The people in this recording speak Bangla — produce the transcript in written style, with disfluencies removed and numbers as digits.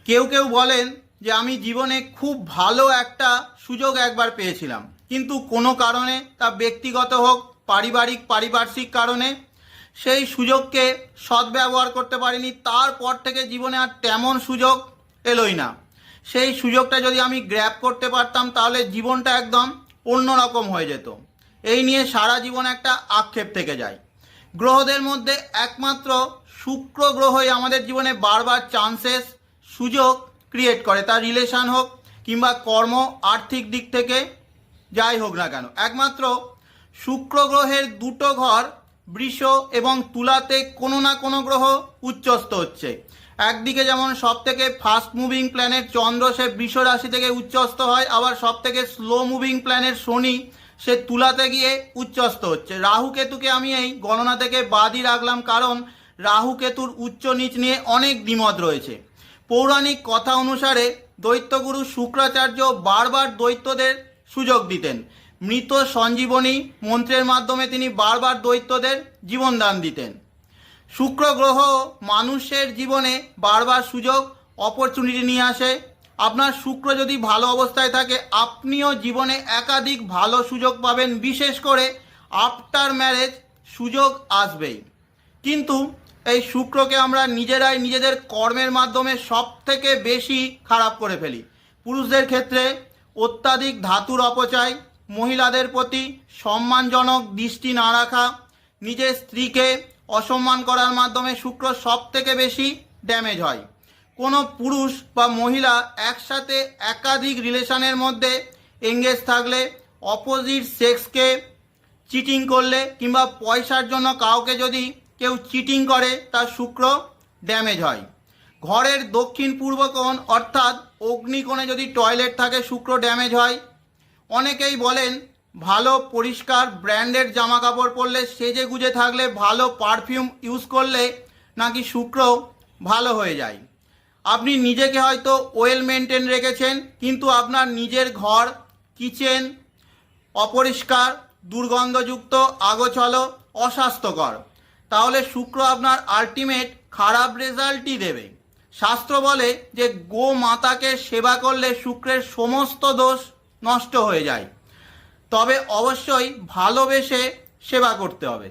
কেউ কেউ বলেন যে আমি জীবনে খুব ভালো একটা সুযোগ একবার পেয়েছিলাম, কিন্তু কোনো কারণে, তা ব্যক্তিগত হোক পারিপার্শ্বিক কারণে সেই সুযোগকে সদ্ব্যবহার করতে পারিনি। তারপর থেকে জীবনে আর তেমন সুযোগ এলোই না। সেই সুযোগটা যদি আমি গ্র্যাব করতে পারতাম তাহলে জীবনটা একদম অন্যরকম হয়ে যেত। এই নিয়ে সারা জীবন একটা আক্ষেপ থেকে যায়। গ্রহদের মধ্যে একমাত্র শুক্র গ্রহই আমাদের জীবনে বারবার চান্সেস, সুযোগ ক্রিয়েট করে, তার রিলেশন হোক কিংবা কর্ম, আর্থিক দিক থেকে যাই হোক না কেন। একমাত্র শুক্র গ্রহের দুটো ঘর বৃষ এবং তুলাতে কোনো না কোনো গ্রহ উচ্চস্থ হচ্ছে। একদিকে যেমন সব থেকে ফাস্ট মুভিং প্ল্যানেট চন্দ্র, সে বৃষ রাশি থেকে উচ্চস্থ হয়, আবার সব থেকে স্লো মুভিং প্ল্যানেট শনি, সে তুলাতে গিয়ে উচ্চস্থ হচ্ছে। রাহু কেতুকে আমি এই গণনা থেকে বাদই রাখলাম, কারণ রাহু কেতুর উচ্চ নিচ নিয়ে অনেক দ্বিমত রয়েছে। পৌরাণিক কথা অনুসারে দৈত্যগুরু শুক্রাচার্য বারবার দৈত্যদের সুযোগ দিতেন। মৃত সঞ্জীবনী মন্ত্রের মাধ্যমে তিনি বারবার দৈত্যদের জীবনদান দিতেন। শুক্র গ্রহ মানুষের জীবনে বারবার সুযোগ, অপরচুনিটি নিয়ে আসে। আপনার শুক্র যদি ভালো অবস্থায় থাকে, আপনিও জীবনে একাধিক ভালো সুযোগ পাবেন। বিশেষ করে আফটার ম্যারেজ সুযোগ আসবেই। কিন্তু এই শুক্রকে আমরা নিজেরাই নিজেদের কর্মের মাধ্যমে সব থেকে বেশি খারাপ করে ফেলি। পুরুষদের ক্ষেত্রে অত্যাধিক ধাতুর অপচয়, মহিলাদের প্রতি সম্মানজনক দৃষ্টি না রাখা, নিজের স্ত্রীকে অসম্মান করার মাধ্যমে শুক্র সব থেকে বেশি ড্যামেজ হয়। কোনো পুরুষ বা মহিলা একসাথে একাধিক রিলেশনের মধ্যে এঙ্গেজ থাকলে, অপোজিট সেক্সকে চিটিং করলে কিংবা পয়সার জন্য কাউকে যদি কেউ চিটিং করে, তার শুক্র ড্যামেজ হয়। ঘরের দক্ষিণ পূর্ব কোণ অর্থাৎ অগ্নিকোণে যদি টয়লেট থাকে, শুক্র ড্যামেজ হয়। অনেকেই বলেন ভালো পরিষ্কার ব্র্যান্ডেড জামা কাপড় পরলে, সেজে গুজে থাকলে, ভালো পারফিউম ইউজ করলে নাকি শুক্র ভালো হয়ে যায়। আপনি নিজেকে হয়তো ওয়েল মেনটেন রেখেছেন, কিন্তু আপনার নিজের ঘর, কিচেন অপরিষ্কার, দুর্গন্ধযুক্ত, আগোছালো, অস্বাস্থ্যকর, তাহলে শুক্র আপনার আলটিমেট খারাপ রেজাল্টই দেবে। শাস্ত্র বলে যে গো মাতাকে সেবা করলে শুক্রের সমস্ত দোষ নষ্ট হয়ে যায়। তবে অবশ্যই ভালোবেসে সেবা করতে হবে।